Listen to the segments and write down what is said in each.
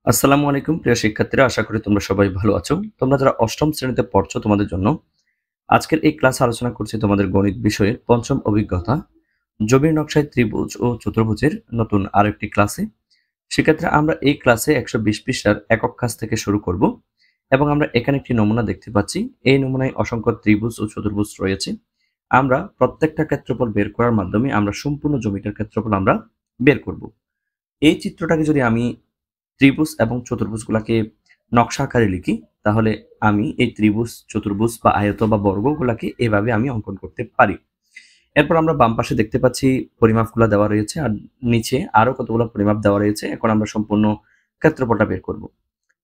আসসালামু আলাইকুম প্রিয় শিক্ষার্থীরা, আশা করি তোমরা সবাই ভালো আছো। তোমরা যারা অষ্টম শ্রেণীতে পড়ছো তোমাদের জন্য আজকের এই ক্লাসে আলোচনা করছি তোমাদের গণিত বিষয়ের পঞ্চম অভিজ্ঞতা জমির নকশায় ত্রিভুজ ও চতুর্ভুজের নতুন আরেকটি ক্লাসে। সেক্ষেত্রে আমরা এই ক্লাসে 120 পৃষ্ঠার একক কাজ থেকে শুরু করব এবং আমরা এখানে একটি নমুনা দেখতে পাচ্ছি। এই নমুনায় অসংখ্য ত্রিভুজ ও চতুর্ভুজ রয়েছে। আমরা প্রত্যেকটা ক্ষেত্রফল বের করার মাধ্যমে আমরা সম্পূর্ণ জমিটার ক্ষেত্রফল আমরা বের করব। এই চিত্রটাকে যদি আমি ত্রিভুজ এবং চতুর্ভুজগুলোকে নকশা আকারে লিখি, তাহলে আমি এই ত্রিভুজ, চতুর্ভুজ বা আয়ত বা বর্গগুলোকে এভাবে আমি অঙ্কন করতে পারি। এরপর আমরা বাম পাশে দেখতে পাচ্ছি পরিমাপগুলো দেওয়া রয়েছে, আর নিচে আরো কতগুলো পরিমাপ দেওয়া রয়েছে। এখন আমরা সম্পূর্ণ ক্ষেত্রফলটা বের করব।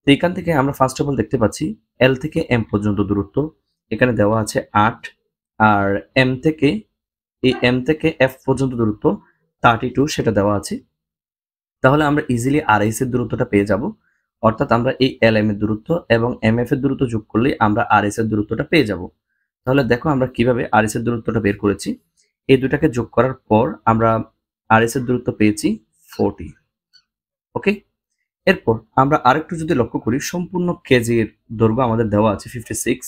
তো এখান থেকে আমরা ফার্স্ট অফ অল দেখতে পাচ্ছি এল থেকে এম পর্যন্ত দূরত্ব এখানে দেওয়া আছে 8, আর এম থেকে এফ পর্যন্ত দূরত্ব 32 সেটা দেওয়া আছে। তাহলে আমরা ইজিলি আরএস এর দূরত্বটা পেয়ে যাব। অর্থাৎ আমরা এই এল এম এর দূরত্ব এবং এম এফ এর দূরত্ব যোগ করলে আমরা আরএস এর দূরত্বটা পেয়ে যাব। তাহলে দেখো আমরা কিভাবে আরএস এর দূরত্বটা বের করেছি। এই দুটাকে যোগ করার পর আমরা আরএস এর দূরত্ব পেয়েছি 40। ওকে, এরপর আমরা আরেকটু যদি লক্ষ্য করি, সম্পূর্ণ কেজির দৈর্ঘ্য আমাদের দেওয়া আছে 56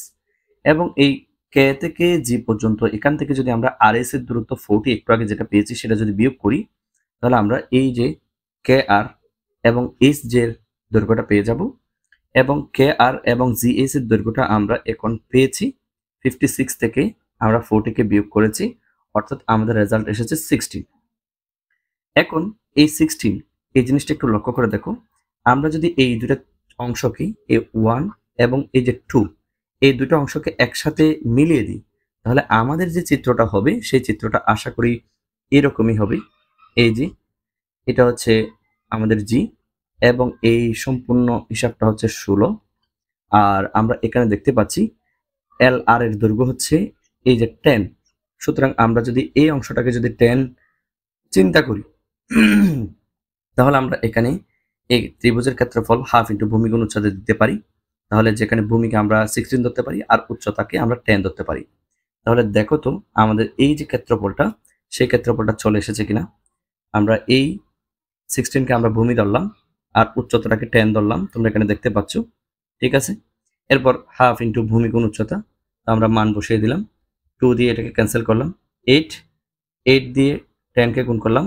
এবং এই কে থেকে জি পর্যন্ত এখান থেকে যদি আমরা আরএস এর দূরত্ব 40 একটু আগে যেটা পেয়েছি সেটা যদি বিয়োগ করি, তাহলে আমরা এই যে কে আর এবং এইচ জের দৈর্ঘ্যটা পেয়ে যাব এবং কে আর এবং জি এইচ এর দৈর্ঘ্যটা আমরা এখন পেয়েছি 56 থেকে আমরা 40 কে বিয়োগ করেছি, অর্থাৎ আমাদের রেজাল্ট এসেছে 16। এখন এই 16 এই জিনিসটা একটু লক্ষ্য করে দেখো, আমরা যদি এই দুটো অংশকে এই 1 এবং এই যে 2 এই দুটো অংশকে একসাথে মিলিয়ে দিই, তাহলে আমাদের যে চিত্রটা হবে সেই চিত্রটা আশা করি এরকমই হবে। এই যে এটা হচ্ছে আমাদের জি এবং এই সম্পূর্ণ হিসাবটা হচ্ছে 16, আর আমরা এখানে দেখতে পাচ্ছি এল আর এর দৈর্ঘ্য হচ্ছে এই যে 10। সুতরাং আমরা যদি এই অংশটাকে যদি 10 চিন্তা করি, তাহলে আমরা এখানে এই ত্রিভুজের ক্ষেত্রফল হাফ ইন্টু ভূমি গুণ উচ্চতা দিতে পারি। তাহলে যেখানে ভূমিকে আমরা 16 ধরতে পারি আর উচ্চতাকে আমরা 10 ধরতে পারি। তাহলে দেখো তো আমাদের এই যে ক্ষেত্রফলটা সেই ক্ষেত্রফলটা চলে এসেছে কিনা। আমরা এই 16কে আমরা ভূমি ধরলাম আর উচ্চতাটাকে 10 ধরলাম, তোমরা এখানে দেখতে পাচ্ছ। ঠিক আছে, এরপর হাফ ইন্টু ভূমি গুণ উচ্চতা, আমরা মান বসিয়ে দিলাম। 2 দিয়ে এটাকে ক্যান্সেল করলাম, 8 দিয়ে 10কে গুণ করলাম,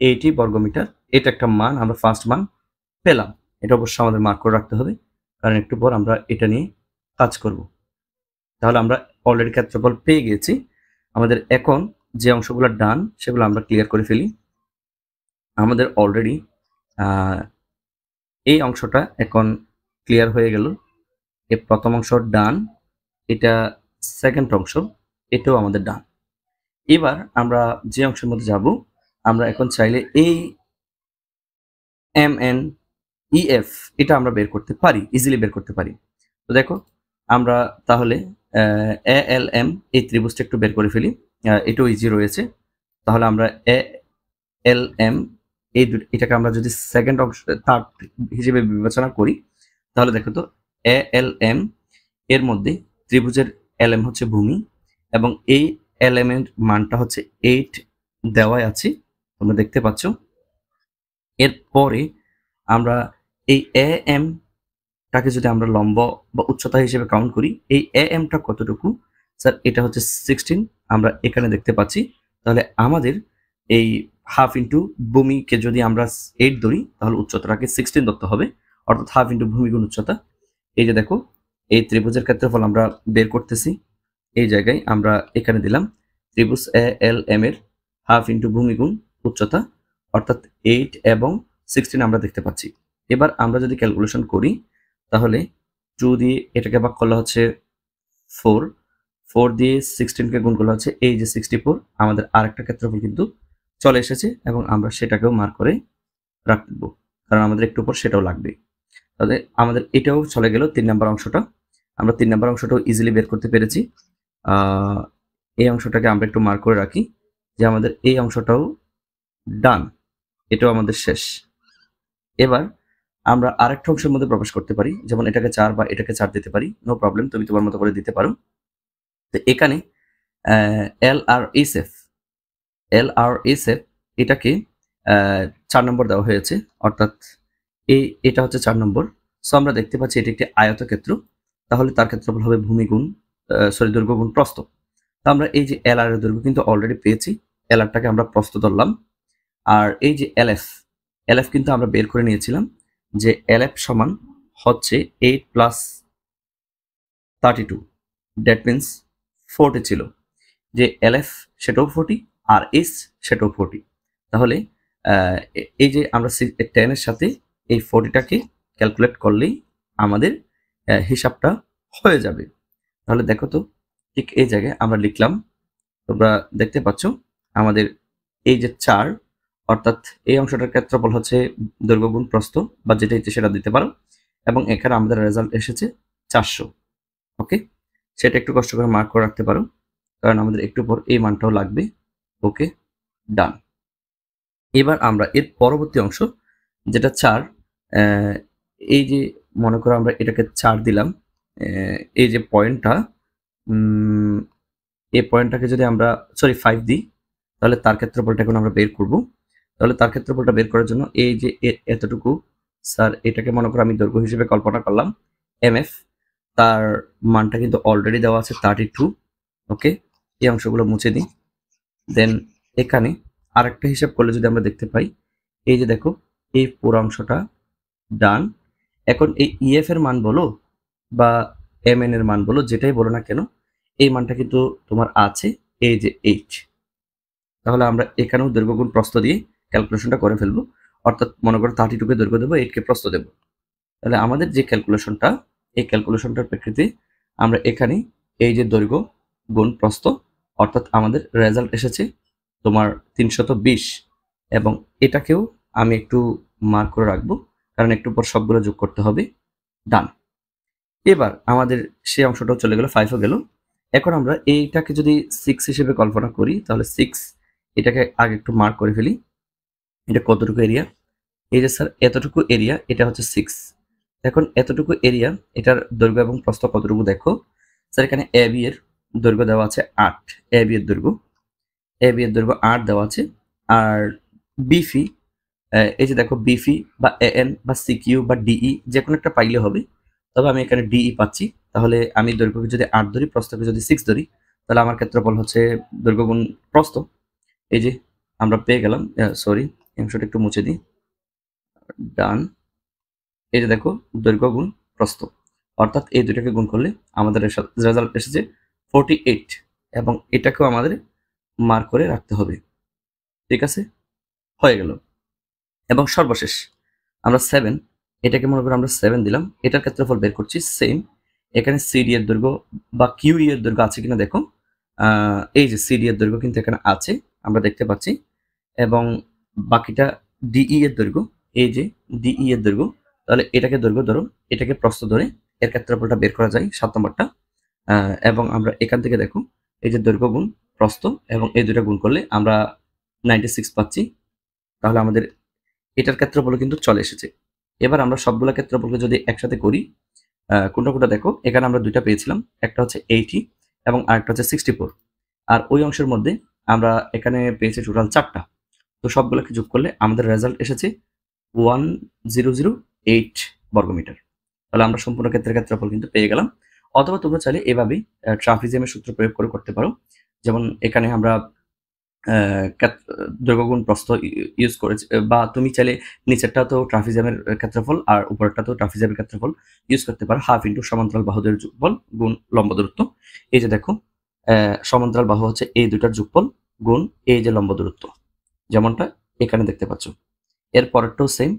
80 বর্গমিটার। এটা একটা মান, আমরা ফার্স্ট মান পেলাম। এটা অবশ্যই আমাদের মার্ক করে রাখতে হবে, কারণ একটু পর আমরা এটা নিয়ে কাজ করব। তাহলে আমরা অলরেডি ক্ষেত্রফল পেয়ে গেছি। আমাদের এখন যে অংশগুলো ডান সেগুলো আমরা ক্লিয়ার করে ফেলি। আমাদের অলরেডি এই অংশটা এখন ক্লিয়ার হয়ে গেল। এই প্রথম অংশ ডান, এটা সেকেন্ড অংশ, এটাও আমাদের ডান। এবার আমরা যে অংশের মধ্যে যাব, আমরা এখন চাইলে এই এম এন ই এফ এটা আমরা বের করতে পারি, ইজিলি বের করতে পারি। তো দেখো আমরা তাহলে এ এল এম এই ত্রিভুজটা একটু বের করে ফেলি, এটাও ইজি রয়েছে। তাহলে আমরা এ এল এম এটাকে আমরা যদি সেকেন্ড অংশ থার্ড হিসেবে বিবেচনা করি, তাহলে দেখো তো এ এল এম এর মধ্যে ত্রিভুজের এল এম হচ্ছে ভূমি এবং এই এলিমেন্ট মানটা হচ্ছে 8 দেওয়াই আছে, তোমরা দেখতে পাচ্ছ। এরপরে আমরা এই এ এম টাকে যদি আমরা লম্ব বা উচ্চতা হিসেবে কাউন্ট করি, এই এ এমটা কতটুকু, স্যার এটা হচ্ছে 16, আমরা এখানে দেখতে পাচ্ছি। তাহলে আমাদের এই হাফ ইন্টু ভূমিকে যদি আমরা 8 ধরি, তাহলে উচ্চতাটাকে 16 ধরতে হবে, অর্থাৎ হাফ ইন্টু ভূমি গুণ উচ্চতা। এই যে দেখো এই ত্রিভুজের ক্ষেত্রফল আমরা বের করতেছি, এই জায়গায় আমরা এখানে দিলাম ত্রিভুজ এ এল এম এর হাফ ইন্টু ভূমি গুণ উচ্চতা, অর্থাৎ 8 এবং 16 আমরা দেখতে পাচ্ছি। এবার আমরা যদি ক্যালকুলেশন করি, তাহলে 2 দিয়ে এটাকে ভাগ করলে হচ্ছে 4 দিয়ে 16কে গুণ করলে হচ্ছে এই যে 64। আমাদের আরেকটা ক্ষেত্রফল কিন্তু চলে এসেছে এবং আমরা সেটাকেও মার্ক করে রাখবো, কারণ আমাদের একটু পর সেটাও লাগবে। তাহলে আমাদের এটাও চলে গেল 3 নম্বর অংশটা। আমরা 3 নম্বর অংশটাও ইজিলি বের করতে পেরেছি। এই অংশটাকে আমরা একটু মার্ক করে রাখি যে আমাদের এই অংশটাও ডান, এটাও আমাদের শেষ। এবার আমরা আরেকটা অংশের মধ্যে প্রবেশ করতে পারি, যেমন এটাকে 4 বা এটাকে 4 দিতে পারি, নো প্রবলেম, তুমি তোমার মতো করে দিতে পারো। তো এখানে এল আর এস এফ এটাকে 4 নম্বর দেওয়া হয়েছে, অর্থাৎ এটা হচ্ছে 4 নম্বর। সো আমরা দেখতে পাচ্ছি এটি একটি আয়তক্ষেত্র, তাহলে তার ক্ষেত্রফল হবে ভূমি গুণ দৈর্ঘ্য গুণ প্রস্থ। তো আমরা এই যে এল আর এর দৈর্ঘ্য কিন্তু অলরেডি পেয়েছি, এল আরটাকে আমরা প্রস্থ ধরলাম। আর এই যে এল এফ কিন্তু আমরা বের করে নিয়েছিলাম যে এল এফ সমান হচ্ছে 8 প্লাস 32, দ্যাট মিনস 40 ছিল, যে এল এফ সেটাও 40 আর এস সেটাও 40। তাহলে এই যে আমরা 10 এর সাথে এই 40টাকে ক্যালকুলেট করলেই আমাদের হিসাবটা হয়ে যাবে। তাহলে দেখো তো, ঠিক এই জায়গায় আমরা লিখলাম, তোমরা দেখতে পাচ্ছ আমাদের এই যে 4, অর্থাৎ এই অংশটার ক্ষেত্রফল হচ্ছে দৈর্ঘ্য গুণ প্রস্থ, বা যেটা ইচ্ছে সেটা দিতে পারো, এবং এখানে আমাদের রেজাল্ট এসেছে 400। ওকে, সেটা একটু কষ্ট করে মার্ক করে রাখতে পারো, কারণ আমাদের একটু পর এই মানটাও লাগবে। ওকে, ডান। এবার আমরা এর পরবর্তী অংশ যেটা 4, এই যে মনে করো আমরা এটাকে 4 দিলাম, এই যে পয়েন্টটা, এই পয়েন্টটাকে যদি আমরা 5 দিই, তাহলে তার ক্ষেত্রফলটা এখন আমরা বের করব। তাহলে তার ক্ষেত্রফলটা বের করার জন্য এই যে এতটুকু, স্যার এটাকে মনে করো আমি দৈর্ঘ্য হিসেবে কল্পনা করলাম এমএফ, তার মানটা কিন্তু অলরেডি দেওয়া আছে 32। ওকে, এই অংশগুলো মুছে দিই। দেন এখানে আরেকটা হিসাব করলে যদি আমরা দেখতে পাই, এই যে দেখো এই পুরো অংশটা ডান। এখন এই ইএফ এর মান বলো বা এম এন এর মান বলো, যেটাই বলো না কেন, এই মানটা কিন্তু তোমার আছে এই যে 8। তাহলে আমরা এখানেও দৈর্ঘ্য গুণ প্রস্থ দিয়ে ক্যালকুলেশনটা করে ফেলবো, অর্থাৎ মনে করো 32 কে দৈর্ঘ্য দেবো, 8 কে প্রস্থ দেবো। তাহলে আমাদের যে ক্যালকুলেশনটা, এই ক্যালকুলেশনটার প্রেক্ষিতে আমরা এখানে এই যে দৈর্ঘ্য গুণ প্রস্থ, অর্থাৎ আমাদের রেজাল্ট এসেছে তোমার 320, এবং এটাকেও আমি একটু মার্ক করে রাখবো, কারণ একটু পর সবগুলো যোগ করতে হবে। ডান। এবার আমাদের সেই অংশটাও চলে গেল, 5ও গেল। এখন আমরা এইটাকে যদি 6 হিসেবে কল্পনা করি, তাহলে 6, এটাকে আগে একটু মার্ক করে ফেলি। এটা কতটুকু এরিয়া? এই যে স্যার এতটুকু এরিয়া, এটা হচ্ছে 6। এখন এতটুকু এরিয়া, এটার দৈর্ঘ্য এবং প্রস্থ কতটুকু দেখো। স্যার এখানে এ বি এর দৈর্ঘ্য দেওয়া আছে 8, এ বি এর দৈর্ঘ্য 8 দেওয়া আছে। আর বিফি, এই যে দেখো বিফি বা এএন বা সিকিউ বা ডিই যে কোনো একটা পাইলে হবে, তবে আমি এখানে ডিই পাচ্ছি। তাহলে আমি দৈর্ঘ্যকে যদি 8 ধরি, প্রস্থকে যদি 6 ধরি, তাহলে আমার ক্ষেত্রফল হচ্ছে দৈর্ঘ্য গুণ প্রস্থ। এই যে আমরা পেয়ে গেলাম, সরি অংশটা একটু মুছে দিই, ডান। এই যে দেখো দৈর্ঘ্য গুণ প্রস্থ, অর্থাৎ এই দুটাকে গুণ করলে আমাদের রেজাল্ট এসেছে 48, এবং এটাকেও আমাদের মার্ক করে রাখতে হবে। ঠিক আছে, হয়ে গেল। এবং সর্বশেষ আমরা 7, এটাকে মনে করি আমরা 7 দিলাম, এটার ক্ষেত্রফল বের করছি। সেম, এখানে সিডি এর দৈর্ঘ্য বা কিউই এর দৈর্ঘ্য আছে কিনা দেখো, এই যে সিডি এর দৈর্ঘ্য কিন্তু এখানে আছে, আমরা দেখতে পাচ্ছি, এবং বাকিটা ডিই এর দৈর্ঘ্য, এই যে ডিই এর দৈর্ঘ্য। তাহলে এটাকে দৈর্ঘ্য ধরো, এটাকে প্রস্থ ধরে এর ক্ষেত্রফলটা বের করা যায়, 7 নম্বরটা। এবং আমরা এখান থেকে দেখো, এই যে দৈর্ঘ্য গুণ প্রস্থ, এবং এই দুটা গুণ করলে আমরা 96 পাচ্ছি। তাহলে আমাদের এটার ক্ষেত্রফল কিন্তু চলে এসেছে। এবার আমরা সবগুলো ক্ষেত্রফলকে যদি একসাথে করি, কোনটা কোনটা দেখো, এখানে আমরা দুইটা পেয়েছিলাম, একটা হচ্ছে 80 এবং আরেকটা হচ্ছে 64। আর ওই অংশের মধ্যে আমরা এখানে পেয়েছি টোটাল 4টা। তো সবগুলোকে যোগ করলে আমাদের রেজাল্ট এসেছে 1008 বর্গমিটার। তাহলে আমরা সম্পূর্ণ ক্ষেত্রের ক্ষেত্রফল কিন্তু পেয়ে গেলাম। অথবা তোমরা চাইলে এভাবেই ট্রাপিজিয়ামের সূত্র প্রয়োগ করে করতে পারো। যেমন এখানে আমরা দৈর্ঘ্য গুণ প্রস্থ ইউজ করেছি, বা তুমি চাইলে নিচেরটা তো ট্রাপিজিয়ামের ক্ষেত্রফল আর উপরেরটা তো ট্রাপিজিয়ামের ক্ষেত্রফল ইউজ করতে পারো। হাফ ইন্টু সমান্তরাল বাহুদের যোগফল গুণ লম্ব দূরত্ব। এই যে দেখো, সমান্তরাল বাহু হচ্ছে এই দুটার যোগফল গুণ এই যে লম্ব দূরত্ব, যেমনটা এখানে দেখতে পাচ্ছ। এর পরেরটাও সেম,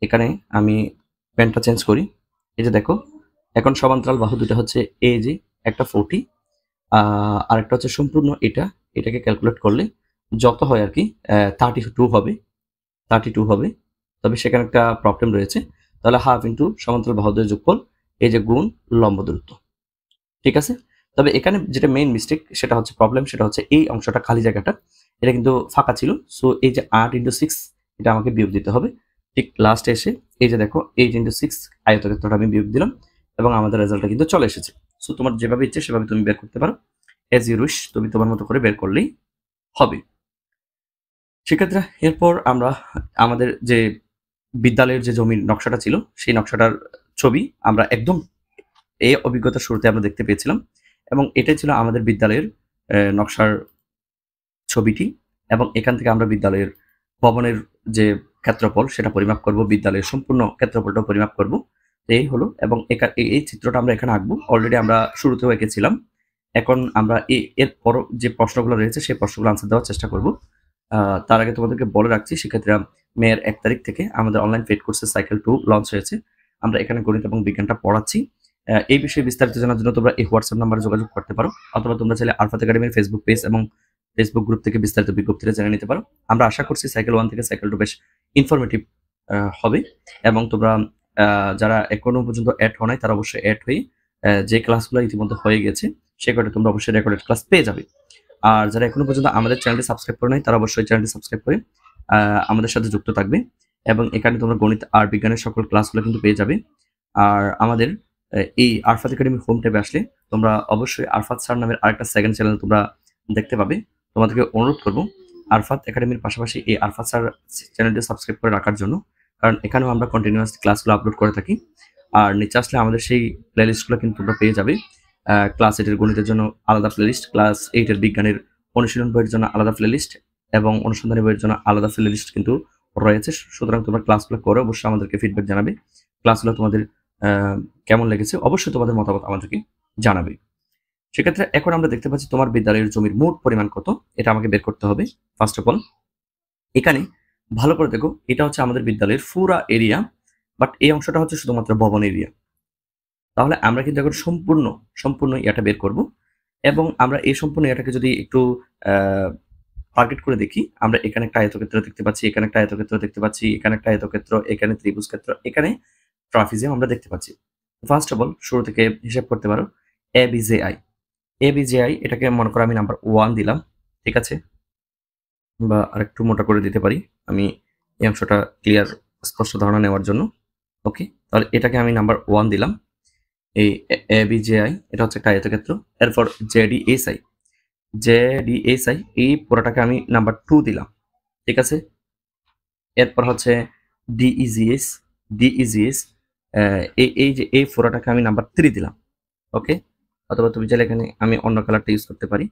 এখানে আমি পেনটা চেঞ্জ করি। এই যে দেখো, এখন সমান্তরাল বাহু দুটা হচ্ছে এই যে একটা 40, আরেকটা হচ্ছে সম্পূর্ণ এটাকে ক্যালকুলেট করলে যত হয় আর কি 32 হবে, 32 হবে। তবে সেখানে একটা প্রবলেম রয়েছে, তাহলে হাফ ইন্টু সমান্তরাল বাহুদের যোগফল, এই যে গুণ লম্ব দূরত্ব। ঠিক আছে, তবে এখানে যেটা মেইন মিস্টেক সেটা হচ্ছে প্রবলেম, সেটা হচ্ছে এই অংশটা খালি জায়গাটা, এটা কিন্তু ফাঁকা ছিল। সো এই যে 8 ইন্টু 6, এটা আমাকে বিয়োগ দিতে হবে। ঠিক লাস্টে এসে এই যে দেখো 8 ইন্টু 6 আয়তক্ষেত্রটা আমি বিয়োগ দিলাম, এবং আমাদের রেজাল্টটা কিন্তু চলে এসেছে। সো তোমার যেভাবে ইচ্ছে সেভাবে তুমি বের করতে পারো, এজ ইউ উইশ, তুমি তোমার মতো করে বের করলেই হবে। সেক্ষেত্রে এরপর আমরা আমাদের যে বিদ্যালয়ের যে জমির নকশাটা ছিল সেই নকশাটার ছবি আমরা একদম এই অভিজ্ঞতার শুরুতে আমরা দেখতে পেয়েছিলাম, এবং এটাই ছিল আমাদের বিদ্যালয়ের নকশার ছবিটি। এবং এখান থেকে আমরা বিদ্যালয়ের ভবনের যে ক্ষেত্রফল সেটা পরিমাপ করব, বিদ্যালয়ের সম্পূর্ণ ক্ষেত্রফলটা পরিমাপ করব। এই হলো, এবং এই চিত্রটা আমরা এখানে আঁকবো। অলরেডি আমরা শুরুতেও এঁকেছিলাম। এখন আমরা এর পর যে প্রশ্নগুলো রয়েছে সেই প্রশ্নগুলো আনসার দেওয়ার চেষ্টা করব। তার আগে তোমাদেরকে বলে রাখছি, শিক্ষার্থীরা, মেয়ের 1 তারিখ থেকে আমাদের অনলাইন পেড কোর্সে সাইকেল 2 লঞ্চ হয়েছে। আমরা এখানে গণিত এবং বিজ্ঞানটা পড়াচ্ছি। এই বিষয়ে বিস্তারিত জানার জন্য তোমরা এই হোয়াটসঅ্যাপ নাম্বারে যোগাযোগ করতে পারো, অথবা তোমরা চাইলে আরফাত একাডেমির ফেসবুক পেজ এবং ফেসবুক গ্রুপ থেকে বিস্তারিত বিজ্ঞপ্তিটা জেনে নিতে পারো। আমরা আশা করছি সাইকেল 1 থেকে সাইকেল 2 বেশ ইনফরমেটিভ হবে, এবং তোমরা যারা এখনো পর্যন্ত অ্যাড হও নাই তারা অবশ্যই অ্যাড হয়ে যে ক্লাসগুলো ইতিমধ্যে হয়ে গেছে সে কটা তোমরা অবশ্যই রেকর্ডেড ক্লাস পেয়ে যাবে। আর যারা এখনো পর্যন্ত আমাদের চ্যানেলটি সাবস্ক্রাইব করে নাই তারা অবশ্যই চ্যানেলটি সাবস্ক্রাইব করে আমাদের সাথে যুক্ত থাকবে, এবং এখানে তোমরা গণিত আর বিজ্ঞানের সকল ক্লাসগুলো কিন্তু পেয়ে যাবে। আর আমাদের এই আরফাত একাডেমি হোম ট্যাবে আসলে তোমরা অবশ্যই আরফাত স্যার নামের আরেকটা সেকেন্ড চ্যানেল তোমরা দেখতে পাবে। তোমাদেরকে অনুরোধ করবো আরফাত একাডেমির পাশাপাশি এই আরফাত স্যার চ্যানেলটি সাবস্ক্রাইব করে রাখার জন্য, কারণ এখানেও আমরা কন্টিনিউয়াস ক্লাসগুলো আপলোড করে থাকি। আর নিচে আসলে আমাদের সেই প্লেলিস্টগুলো কিন্তু তোমরা পেয়ে যাবে। ক্লাস 8 এর গণিতের জন্য আলাদা প্লেলিস্ট, ক্লাস 8 এর বিজ্ঞানের অনুশীলন বইয়ের জন্য আলাদা প্লেলিস্ট, এবং অনুসন্ধানী বইয়ের জন্য আলাদা প্লেলিস্ট কিন্তু রয়েছে। সুতরাং তোমরা ক্লাসগুলো করে অবশ্যই আমাদেরকে ফিডব্যাক জানাবে। ক্লাসগুলো তোমাদের কেমন লেগেছে অবশ্যই তোমাদের মতামত আমাদেরকে জানাবে। সেক্ষেত্রে এখন আমরা দেখতে পাচ্ছি তোমার বিদ্যালয়ের জমির মোট পরিমাণ কত, এটা আমাকে বের করতে হবে। ফার্স্ট অফ অল এখানে ভালো করে দেখো, এটা হচ্ছে আমাদের বিদ্যালয়ের পুরা এরিয়া, বাট এই অংশটা হচ্ছে শুধুমাত্র ভবন এরিয়া। তাহলে আমরা কিন্তু এখন সম্পূর্ণ এটা বের করব, এবং আমরা এই সম্পূর্ণ এটাকে যদি একটু টার্গেট করে দেখি, আমরা এখানে একটা আয়তক্ষেত্র দেখতে পাচ্ছি, এখানে একটা আয়তক্ষেত্র দেখতে পাচ্ছি, এখানে একটা আয়তক্ষেত্র, এখানে ত্রিভুজ ক্ষেত্র, এখানে ট্রাপিজিয়াম আমরা দেখতে পাচ্ছি। ফার্স্ট অফ অল শুরু থেকে হিসাব করতে পারো এবিজেআই, এটাকে মনে করো আমি নাম্বার 1 দিলাম, ঠিক আছে, বা আরেকটু মোটা করে দিতে পারি আমি এই অংশটা ক্লিয়ার স্পষ্ট ধারণা নেওয়ার জন্য। ওকে, তাহলে এটাকে আমি নাম্বার 1 দিলাম। এই এবিজেআই এটা হচ্ছে একটা আয়তক্ষেত্র। এরপর জেডিএসআই এই পুরোটাকে আমি নাম্বার 2 দিলাম, ঠিক আছে। এরপর হচ্ছে ডিইজিএস এই যে এই পুরোটাকে আমি নাম্বার 3 দিলাম। ওকে, অথবা তুমি চাইলে এখানে আমি অন্য কালারটা ইউজ করতে পারি,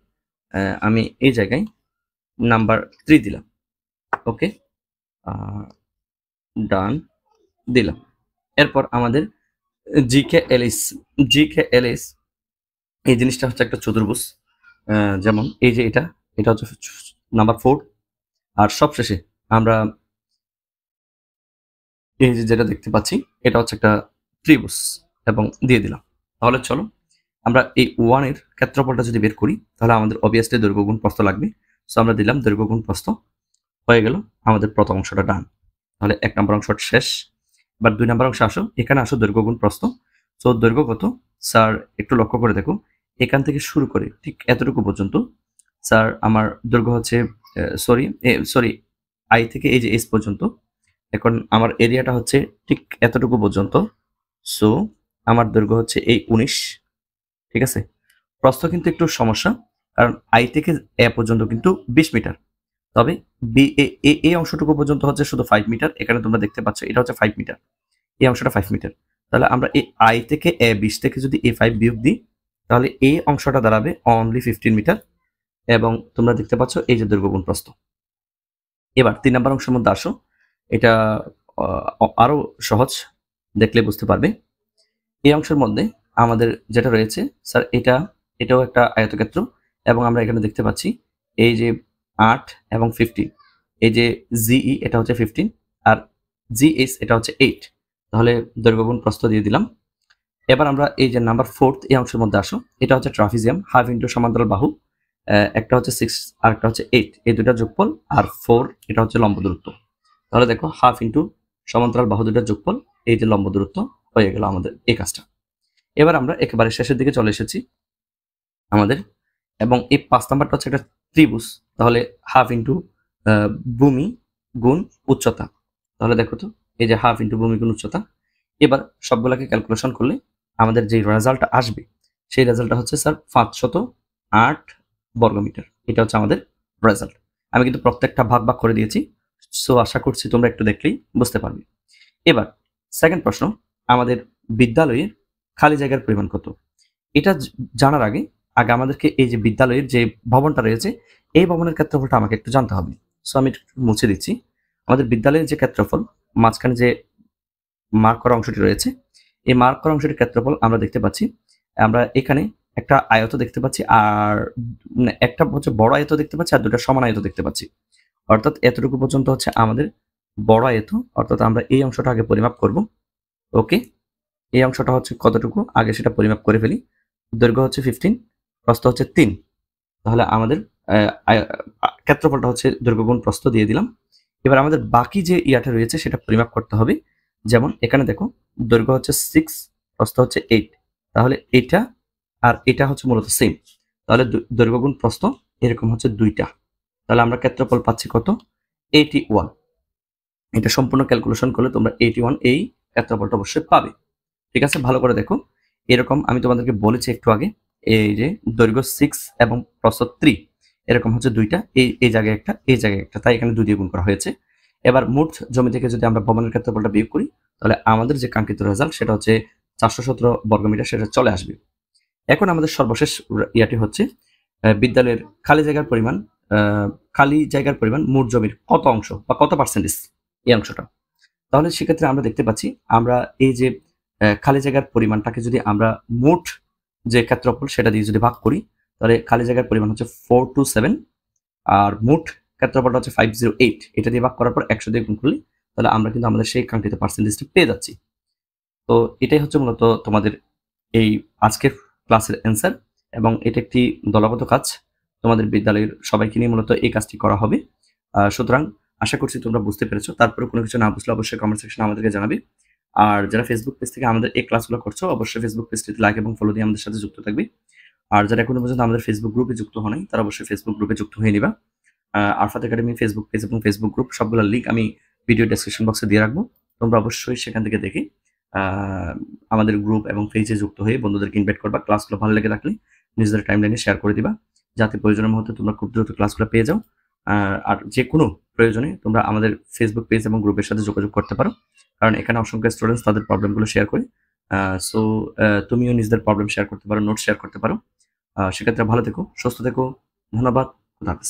আমি এই জায়গায় নাম্বার 3 দিলাম। ওকে, ডান দিলাম। এরপর আমাদের জিকে এলএস এই জিনিসটা হচ্ছে একটা চতুর্ভুজ, যেমন এই যে এটা হচ্ছে নাম্বার 4। আর সবশেষে আমরা এই যে যেটা দেখতে পাচ্ছি এটা হচ্ছে একটা ত্রিভুজ, এবং দিয়ে দিলাম। তাহলে চলো আমরা এই 1 এর ক্ষেত্রফলটা যদি বের করি তাহলে আমাদের অবভিয়াসলি দৈর্ঘ্য গুণ প্রস্থ লাগবে। সো আমরা দিলাম দৈর্ঘ্য গুণ প্রস্থ, হয়ে গেল আমাদের প্রথম অংশটা ডান। তাহলে 1 নম্বর অংশ শেষ। এবার 2 নম্বর অংশে আসো, এখানে আসো দৈর্ঘ্য গুণ প্রস্থ। সো দৈর্ঘ্য কত স্যার একটু লক্ষ্য করে দেখো, এখান থেকে শুরু করে ঠিক এতটুকু পর্যন্ত স্যার আমার দৈর্ঘ্য হচ্ছে সরি আই থেকে এই যে এস পর্যন্ত। এখন আমার এরিয়াটা হচ্ছে ঠিক এতটুকু পর্যন্ত। সো আমার দৈর্ঘ্য হচ্ছে এই 19, ঠিক আছে। প্রস্থ কিন্তু একটু সমস্যা, কারণ আই থেকে এ পর্যন্ত কিন্তু 20 মিটার, তবে এই অংশটুকু পর্যন্ত হচ্ছে শুধু 5 মিটার। এখানে তোমরা দেখতে পাচ্ছ এটা হচ্ছে 5 মিটার, এই অংশটা 5 মিটার। তাহলে আমরা এই আই থেকে এ 20 থেকে যদি এ 5 বিয়োগ দিই তাহলে এই অংশটা দাঁড়াবে অনলি 15 মিটার, এবং তোমরা দেখতে পাচ্ছ এই যে দৈর্ঘ্য গুণ প্রস্থ। এবার 3 নম্বর অংশের মধ্যে আসো, এটা আরো সহজ, দেখলে বুঝতে পারবে। এই অংশের মধ্যে আমাদের যেটা রয়েছে স্যার এটাও একটা আয়তক্ষেত্র, এবং আমরা এখানে দেখতে পাচ্ছি এই যে 8 এবং 15, এই যে জিই এটা হচ্ছে 15 আর জিএস এটা হচ্ছে 8। তাহলে দৈর্ঘ্য গুণ প্রস্থ দিয়ে দিলাম। এবার আমরা এই যে নাম্বার 4 এই অংশের মধ্যে আসো, এটা হচ্ছে ট্রাপিজিয়াম, হাফ ইন্টু সমান্তরাল বাহু, একটা হচ্ছে 6 আর একটা হচ্ছে 8, এই দুটা যোগফল, আর 4 এটা হচ্ছে লম্ব দূরত্ব। তাহলে দেখো হাফ ইন্টু সমান্তরাল বাহু দুটার যোগফল, এই যে লম্ব দূরত্ব, হয়ে গেল আমাদের এই কাজটা। এবার আমরা একেবারে শেষের দিকে চলে এসেছি আমাদের, এবং এই 5 নাম্বারটা হচ্ছে একটা ত্রিভুজ। তাহলে হাফ ইন্টু ভূমি গুণ উচ্চতা। তাহলে দেখো তো এই যে হাফ ইন্টু ভূমি গুণ উচ্চতা। এবার সবগুলোকে ক্যালকুলেশন করলে আমাদের যে রেজাল্টটা আসবে সেই রেজাল্টটা হচ্ছে স্যার 508 বর্গমিটার। এটা হচ্ছে আমাদের রেজাল্ট। আমি কিন্তু প্রত্যেকটা ভাগ করে দিয়েছি, সো আশা করছি তোমরা একটু দেখলেই বুঝতে পারবে। এবার সেকেন্ড প্রশ্ন, আমাদের বিদ্যালয়ের খালি জায়গার পরিমাণ কত? এটা জানার আগে আমাদেরকে এই যে বিদ্যালয়ের যে ভবনটা রয়েছে এই ভবনের ক্ষেত্রফলটা আমাকে একটু জানতে হবে। সো আমি একটু মুছে দিচ্ছি। আমাদের বিদ্যালয়ের যে ক্ষেত্রফল, মাঝখানে যে মার্ক করা অংশটি রয়েছে, এই মার্ক করা অংশটির ক্ষেত্রফল আমরা দেখতে পাচ্ছি। আমরা এখানে একটা আয়ত দেখতে পাচ্ছি, আর একটা হচ্ছে বড় আয়ত দেখতে পাচ্ছি, আর দুটো সমান আয়ত দেখতে পাচ্ছি। অর্থাৎ এতটুকু পর্যন্ত হচ্ছে আমাদের বড় আয়ত। অর্থাৎ আমরা এই অংশটা আগে পরিমাপ করব। ওকে, এই অংশটা হচ্ছে কতটুকু আগে সেটা পরিমাপ করে ফেলি। দৈর্ঘ্য হচ্ছে 15, প্রস্থ হচ্ছে 3। তাহলে আমাদের ক্ষেত্রফলটা হচ্ছে দৈর্ঘ্য গুণ প্রস্থ দিয়ে দিলাম। এবার আমাদের বাকি যে ইয়াটা রয়েছে সেটা পরিমাপ করতে হবে। যেমন এখানে দেখো দৈর্ঘ্য হচ্ছে 6, প্রস্থ হচ্ছে 8। তাহলে এটা আর এটা হচ্ছে মূলত সেম। তাহলে দৈর্ঘ্য গুণ প্রস্থ এরকম হচ্ছে 2টা। তাহলে আমরা ক্ষেত্রফল পাচ্ছি কত? 81। এটা সম্পূর্ণ ক্যালকুলেশন করলে তোমরা 81 এই ক্ষেত্রফলটা অবশ্যই পাবে। ঠিক আছে, ভালো করে দেখো। এরকম আমি তোমাদেরকে বলেছি একটু আগে, এই যে দৈর্ঘ্য 6 এবং প্রস্থ 3, এরকম হচ্ছে 2টা, এই জায়গায় একটা, এই জায়গায় একটা, তাই এখানে 2 দিয়ে গুণ করা হয়েছে। এবার মোট জমি থেকে যদি আমরা ভবনের ক্ষেত্রফলটা বিয়োগ করি, তাহলে আমাদের যে কাঙ্ক্ষিত রেজাল্ট সেটা হচ্ছে 417 বর্গমিটার, সেটা চলে আসবে। এখন আমাদের সর্বশেষ ইয়াটি হচ্ছে বিদ্যালয়ের খালি জায়গার পরিমাণ মোট জমির কত অংশ বা কত পার্সেন্টেজ এই অংশটা। তাহলে সেক্ষেত্রে আমরা দেখতে পাচ্ছি, আমরা এই যে খালি জায়গার পরিমাণটাকে যদি আমরা মোট যে ক্ষেত্রফল সেটা দিয়ে যদি ভাগ করি, তাহলে খালি জায়গার পরিমাণ হচ্ছে 427, আর মোট ক্ষেত্রফলটা হচ্ছে 508। এটা দিয়ে ভাগ করার পর 100 দিয়ে গুণ করলে তাহলে আমরা কিন্তু আমাদের সেই কাঙ্ক্ষিত পার্সেন্টেজটা পেয়ে যাচ্ছি। তো এটাই হচ্ছে মূলত তোমাদের এই আজকের ক্লাসের অ্যান্সার, এবং এটা একটি দলগত কাজ। তোমাদের বিদ্যালয়ের সবাইকে নিয়ে মূলত এই কাজটি করা হবে। সুতরাং আশা করছি তোমরা বুঝতে পেরেছো। তারপরে কোনো কিছু না বুঝলে অবশ্যই কমেন্ট সেকশনে আমাদেরকে জানাবে। আর যারা ফেসবুক পেজ থেকে আমাদের এই ক্লাসগুলো করছো, অবশ্যই ফেসবুক পেজটিতে লাইক এবং ফলো দিয়ে আমাদের সাথে যুক্ত থাকবে। আর যারা এখনো পর্যন্ত আমাদের ফেসবুক গ্রুপে যুক্ত হয়নি, তারা অবশ্যই ফেসবুক গ্রুপে যুক্ত হয়ে নিবা। আরফাত একাডেমি ফেসবুক পেজ এবং ফেসবুক গ্রুপ সবগুলোর লিঙ্ক আমি ভিডিও ডেসক্রিপশন বক্সে দিয়ে রাখবো। তোমরা অবশ্যই সেখান থেকে দেখে আমাদের গ্রুপ এবং পেজে যুক্ত হয়ে বন্ধুদেরকে ইনভাইট করবা। ক্লাসগুলো ভালো লেগে থাকলে নিজেদের টাইমলাইনে শেয়ার করে দিবা, যাতে প্রয়োজনের মুহূর্তে তোমরা খুব দ্রুত ক্লাসগুলো পেয়ে যাও। আর যে কোনো প্রয়োজনে তোমরা আমাদের ফেসবুক পেজ এবং গ্রুপের সাথে যোগাযোগ করতে পারো, কারণ এখানে অসংখ্য স্টুডেন্টস তাদের প্রবলেমগুলো শেয়ার করে। সো তুমিও নিজেদের প্রবলেম শেয়ার করতে পারো, নোট শেয়ার করতে পারো। সেক্ষেত্রে ভালো থেকো, সুস্থ থেকো। ধন্যবাদ। খুদা হাফেজ।